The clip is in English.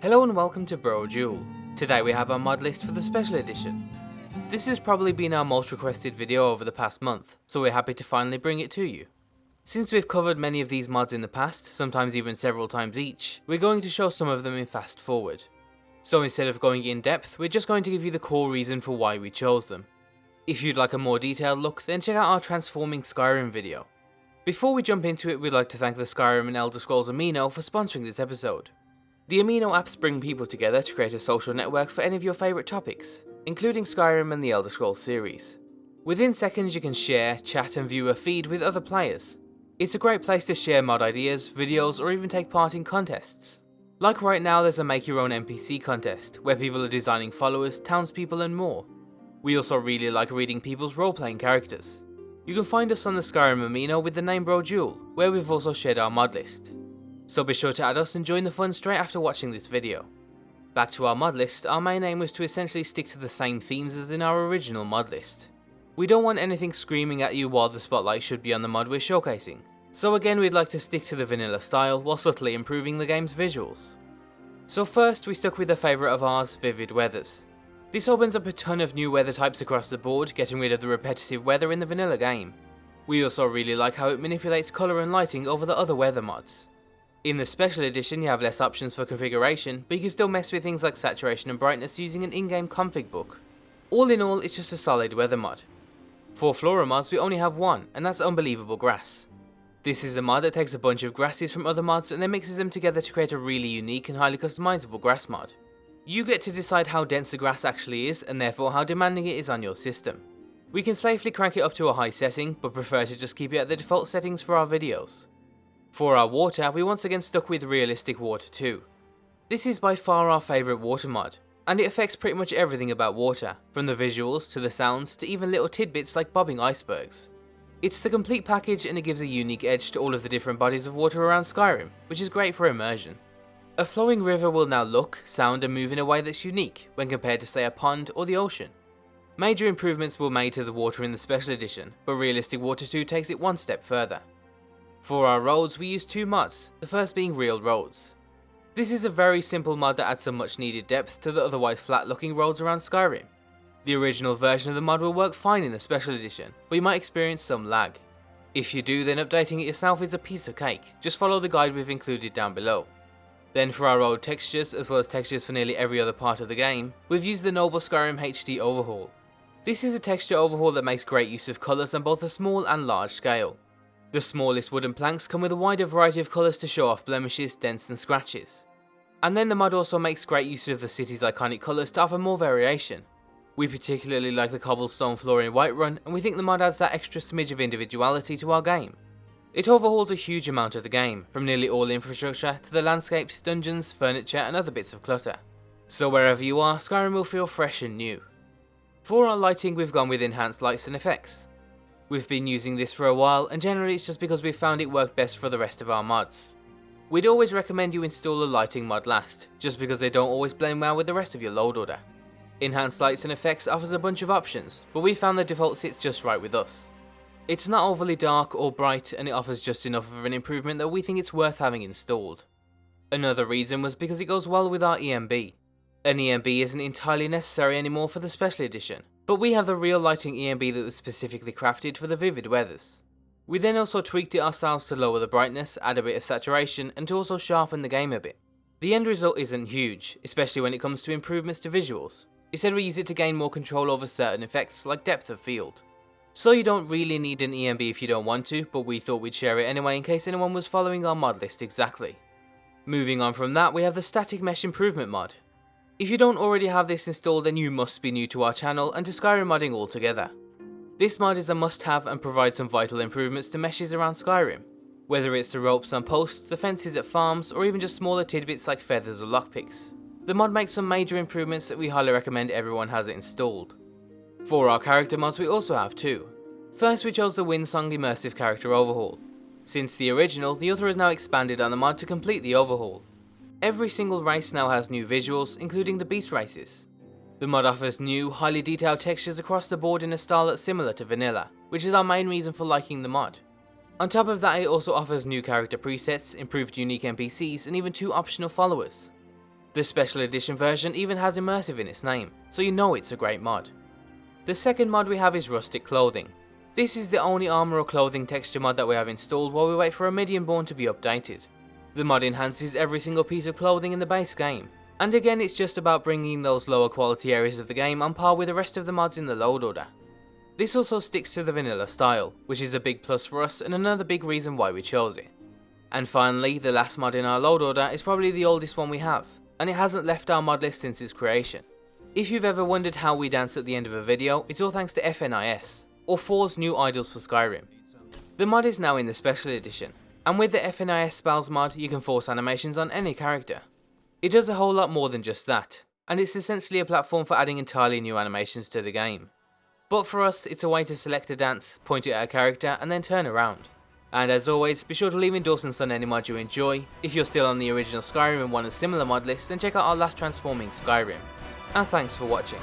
Hello and welcome to Brodual. Today we have our mod list for the special edition. This has probably been our most requested video over the past month, so we're happy to finally bring it to you. Since we've covered many of these mods in the past, sometimes even several times each, we're going to show some of them in fast forward. So instead of going in depth, we're just going to give you the core reason for why we chose them. If you'd like a more detailed look, then check out our Transforming Skyrim video. Before we jump into it, we'd like to thank the Skyrim and Elder Scrolls Amino for sponsoring this episode. The Amino apps bring people together to create a social network for any of your favourite topics, including Skyrim and the Elder Scrolls series. Within seconds you can share, chat and view a feed with other players. It's a great place to share mod ideas, videos or even take part in contests. Like right now there's a make your own NPC contest, where people are designing followers, townspeople and more. We also really like reading people's role-playing characters. You can find us on the Skyrim Amino with the name Brodual, where we've also shared our mod list. So be sure to add us and join the fun straight after watching this video. Back to our mod list, our main aim was to essentially stick to the same themes as in our original mod list. We don't want anything screaming at you while the spotlight should be on the mod we're showcasing. So again we'd like to stick to the vanilla style while subtly improving the game's visuals. So first we stuck with a favourite of ours, Vivid Weathers. This opens up a ton of new weather types across the board, getting rid of the repetitive weather in the vanilla game. We also really like how it manipulates colour and lighting over the other weather mods. In the special edition you have less options for configuration, but you can still mess with things like saturation and brightness using an in-game config book. All in all, it's just a solid weather mod. For flora mods we only have one, and that's Unbelievable Grass. This is a mod that takes a bunch of grasses from other mods and then mixes them together to create a really unique and highly customizable grass mod. You get to decide how dense the grass actually is and therefore how demanding it is on your system. We can safely crank it up to a high setting, but prefer to just keep it at the default settings for our videos. For our water, we once again stuck with Realistic Water 2. This is by far our favourite water mod, and it affects pretty much everything about water, from the visuals to the sounds to even little tidbits like bobbing icebergs. It's the complete package and it gives a unique edge to all of the different bodies of water around Skyrim, which is great for immersion. A flowing river will now look, sound and move in a way that's unique when compared to say a pond or the ocean. Major improvements were made to the water in the special edition, but Realistic Water 2 takes it one step further. For our roads we used two mods, the first being Real Roads. This is a very simple mod that adds some much needed depth to the otherwise flat looking roads around Skyrim. The original version of the mod will work fine in the special edition, but you might experience some lag. If you do, then updating it yourself is a piece of cake, just follow the guide we've included down below. Then for our road textures, as well as textures for nearly every other part of the game, we've used the Noble Skyrim HD Overhaul. This is a texture overhaul that makes great use of colours on both a small and large scale. The smallest wooden planks come with a wider variety of colours to show off blemishes, dents and scratches. And then the mod also makes great use of the city's iconic colours to offer more variation. We particularly like the cobblestone floor in Whiterun, and we think the mod adds that extra smidge of individuality to our game. It overhauls a huge amount of the game, from nearly all infrastructure to the landscapes, dungeons, furniture and other bits of clutter. So wherever you are, Skyrim will feel fresh and new. For our lighting we've gone with enhanced lights and effects. We've been using this for a while and generally it's just because we found it worked best for the rest of our mods. We'd always recommend you install a lighting mod last, just because they don't always blend well with the rest of your load order. Enhanced lights and effects offers a bunch of options, but we found the default sits just right with us. It's not overly dark or bright and it offers just enough of an improvement that we think it's worth having installed. Another reason was because it goes well with our ENB. An ENB isn't entirely necessary anymore for the special edition, but we have the real lighting ENB that was specifically crafted for the Vivid Weathers. We then also tweaked it ourselves to lower the brightness, add a bit of saturation and to also sharpen the game a bit. The end result isn't huge, especially when it comes to improvements to visuals. Instead we use it to gain more control over certain effects like depth of field. So you don't really need an ENB if you don't want to, but we thought we'd share it anyway in case anyone was following our mod list exactly. Moving on from that we have the Static Mesh Improvement mod. If you don't already have this installed then you must be new to our channel and to Skyrim modding altogether. This mod is a must have and provides some vital improvements to meshes around Skyrim. Whether it's the ropes on posts, the fences at farms or even just smaller tidbits like feathers or lockpicks. The mod makes some major improvements that we highly recommend everyone has it installed. For our character mods we also have two. First we chose the Windsong Immersive Character Overhaul. Since the original, the author has now expanded on the mod to complete the overhaul. Every single race now has new visuals, including the beast races. The mod offers new, highly detailed textures across the board in a style that's similar to vanilla, which is our main reason for liking the mod. On top of that, it also offers new character presets, improved unique NPCs, and even 2 optional followers. The special edition version even has Immersive in its name, so you know it's a great mod. The second mod we have is Rustic Clothing. This is the only armor or clothing texture mod that we have installed while we wait for Born to be updated. The mod enhances every single piece of clothing in the base game, and again it's just about bringing those lower quality areas of the game on par with the rest of the mods in the load order. This also sticks to the vanilla style, which is a big plus for us and another big reason why we chose it. And finally, the last mod in our load order is probably the oldest one we have, and it hasn't left our mod list since its creation. If you've ever wondered how we dance at the end of a video, it's all thanks to FNIS, or 4's new idols for Skyrim. The mod is now in the special edition, and with the FNIS spells mod you can force animations on any character. It does a whole lot more than just that, and it's essentially a platform for adding entirely new animations to the game. But for us, it's a way to select a dance, point it at a character, and then turn around. And as always, be sure to leave endorsements on any mod you enjoy. If you're still on the original Skyrim and want a similar mod list, then check out our last transforming Skyrim. And thanks for watching.